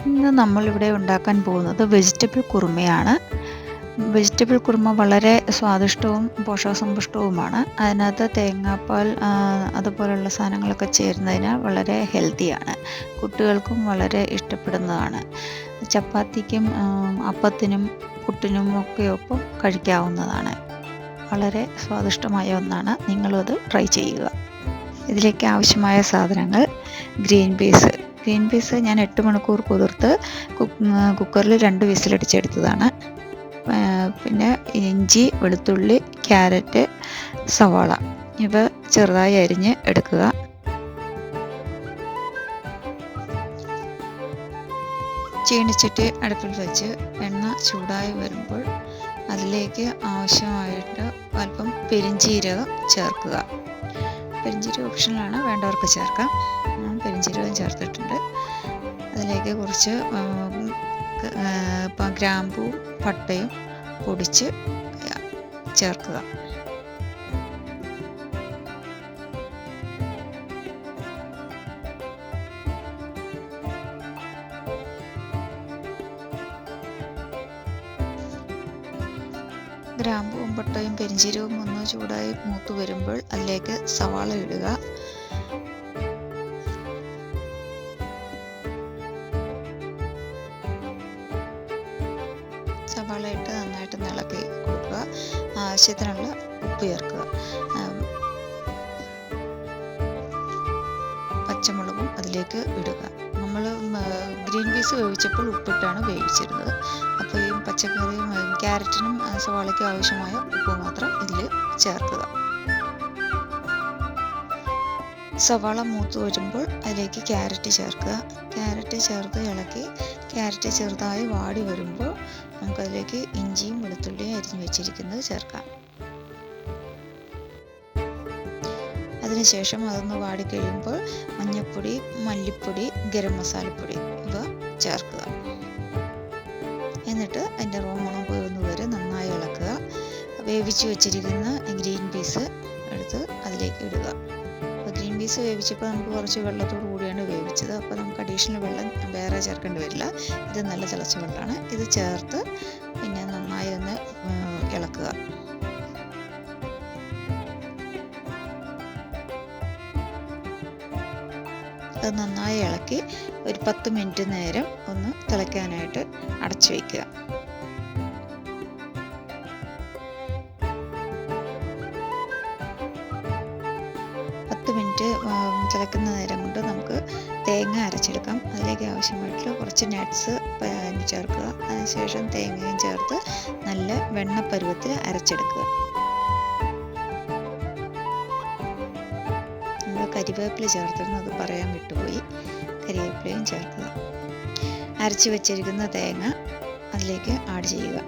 ഇന്ന് നമ്മളിവിടെ ഉണ്ടാക്കാൻ പോകുന്നത് വെജിറ്റബിൾ കുറുമയാണ്. വെജിറ്റബിൾ കുറുമ വളരെ സ്വാദിഷ്ടവും പോഷകസമ്പുഷ്ടവുമാണ്. അതിനകത്ത് തേങ്ങാപ്പാൽ അതുപോലുള്ള സാധനങ്ങളൊക്കെ ചേരുന്നതിനാൽ വളരെ ഹെൽത്തിയാണ്. കുട്ടികൾക്കും വളരെ ഇഷ്ടപ്പെടുന്നതാണ്. ചപ്പാത്തിക്കും അപ്പത്തിനും പുട്ടിനും ഒക്കെ ഒപ്പം കഴിക്കാവുന്നതാണ്. വളരെ സ്വാദിഷ്ടമായ ഒന്നാണ്. നിങ്ങളും അത് ട്രൈ ചെയ്യുക. ഇതിലേക്ക് ആവശ്യമായ സാധനങ്ങൾ: ഗ്രീൻ പീസ് ഞാൻ 8 മണിക്കൂർ കുതിർത്ത് കുക്കറിൽ 2 വിസിലടിച്ചെടുത്തതാണ്. പിന്നെ ഇഞ്ചി, വെളുത്തുള്ളി, ക്യാരറ്റ്, സവാള ഇവ ചെറുതായി അരിഞ്ഞ് എടുക്കുക. ചീനിച്ചട്ടി അടുപ്പിൽ വെച്ച് എണ്ണ ചൂടായി വരുമ്പോൾ അതിലേക്ക് ആവശ്യമായിട്ട് അല്പം പെരിഞ്ചീരകം ചേർക്കുക. പെരിഞ്ചീരകം ഓപ്ഷണലാണ്, വേണ്ടവർക്ക് ചേർക്കാം. ഞാൻ പെരിഞ്ചീരകം ചേർത്തിട്ടുണ്ട്. അതിലേക്ക് കുറച്ച് ഗ്രാമ്പൂവും പട്ടയും പൊടിച്ച് ചേർക്കുക. ഗ്രാമ്പൂവും പട്ടയും പെരിഞ്ചീരകവും ഒന്ന് ചൂടായി മൂത്ത് വരുമ്പോൾ അതിലേക്ക് സവാള ഇടുക. സവാള ഇട്ട് നന്നായിട്ട് ഇളക്കി കൊടുക്കുക. ആവശ്യത്തിനുള്ള ഉപ്പ് ചേർക്കുക. പച്ചമുളകും അതിലേക്ക് ഇടുക. നമ്മൾ ഗ്രീൻ പീസ് വേവിച്ചപ്പോൾ ഉപ്പിട്ടാണ് വേവിച്ചിരുന്നത്. അപ്പോൾ ഈ പച്ചക്കറിയും ക്യാരറ്റിനും സവാളയ്ക്കും ആവശ്യമായ ഉപ്പ് മാത്രം ഇതിൽ ചേർക്കുക. സവാള മൂത്ത് വരുമ്പോൾ അതിലേക്ക് ക്യാരറ്റ് ചേർക്കുക. ക്യാരറ്റ് ചേർത്ത് ഇളക്കി ക്യാരറ്റ് ചെറുതായി വാടി വരുമ്പോൾ നമുക്കതിലേക്ക് ഇഞ്ചിയും വെളുത്തുള്ളിയും അരിഞ്ഞു വെച്ചിരിക്കുന്നത് ചേർക്കാം. അതിനുശേഷം അതൊന്ന് വാടിക്കഴിയുമ്പോൾ മഞ്ഞൾപ്പൊടി, മല്ലിപ്പൊടി, ഗരം മസാലപ്പൊടി ഇവ ചേർക്കുക. എന്നിട്ട് അതിൻ്റെ മണം പോയി വരെ നന്നായി ഇളക്കുക. വേവിച്ച് വെച്ചിരിക്കുന്ന ഗ്രീൻ പീസ് എടുത്ത് അതിലേക്ക് ഇടുക. അപ്പോൾ ഗ്രീൻ പീസ് വേവിച്ചപ്പോൾ നമുക്ക് കുറച്ച് വെള്ളത്തോട് കൂടിയാണ് വേവിച്ചത്. അപ്പോൾ നമുക്ക് അഡീഷണൽ വെള്ളം വേറെ ചേർക്കേണ്ടി വരില്ല. ഇത് നല്ല തിളച്ച വെള്ളമാണ്. ഇത് ചേർത്ത് പിന്നെ നന്നായി ഒന്ന് ഇളക്കുക. അത് നന്നായി ഇളക്കി ഒരു 10 മിനിറ്റ് നേരം ഒന്ന് തിളയ്ക്കാനായിട്ട് അടച്ചു വയ്ക്കുക. മിനിറ്റ് തിളക്കുന്ന നേരം കൊണ്ട് നമുക്ക് തേങ്ങ അരച്ചെടുക്കാം. അതിലേക്ക് ആവശ്യമായിട്ടുള്ള കുറച്ച് നട്ട്സ് ചേർക്കുക. അതിനുശേഷം തേങ്ങയും ചേർത്ത് നല്ല വെണ്ണ പരുവത്തിൽ അരച്ചെടുക്കുക. നമ്മൾ കരിവേപ്പില ചേർത്തിരുന്നു, അത് പറയാൻ വിട്ടുപോയി. കരിവേപ്പിലയും ചേർക്കുക. അരച്ച് വെച്ചിരിക്കുന്ന തേങ്ങ അതിലേക്ക് ആഡ് ചെയ്യുക.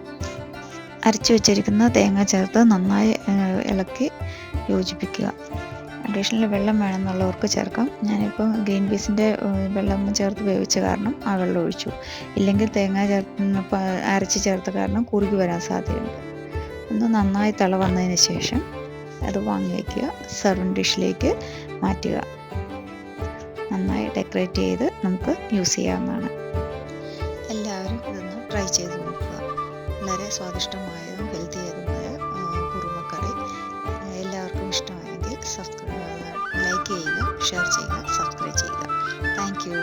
അരച്ച് വെച്ചിരിക്കുന്ന തേങ്ങ ചേർത്ത് നന്നായി ഇളക്കി യോജിപ്പിക്കുക. അഡീഷണൽ വെള്ളം വേണമെന്നുള്ളവർക്ക് ചേർക്കാം. ഞാനിപ്പോൾ ഗ്രീൻ പീസിൻ്റെ വെള്ളം ചേർത്ത് വേവിച്ച കാരണം ആ വെള്ളം ഒഴിച്ചു. ഇല്ലെങ്കിൽ തേങ്ങ അരച്ച് ചേർത്ത കാരണം കുറുകി വരാൻ സാധ്യതയുണ്ട്. ഒന്ന് നന്നായി തിള വന്നതിന് ശേഷം അത് വാങ്ങി വയ്ക്കുക. സെർവിങ് ഡിഷിലേക്ക് മാറ്റുക. നന്നായി ഡെക്കറേറ്റ് ചെയ്ത് നമുക്ക് യൂസ് ചെയ്യാവുന്നതാണ്. എല്ലാവരും ഇതൊന്ന് ട്രൈ ചെയ്ത് നോക്കുക. വളരെ സ്വാദിഷ്ടമായതും ഹെൽത്തിയായതുമായ കുറുമക്കറി എല്ലാവർക്കും ഇഷ്ടമായെങ്കിൽ ലൈക്ക് ചെയ്യുക, ഷെയർ ചെയ്യുക, സബ്സ്ക്രൈബ് ചെയ്യുക. Thank you.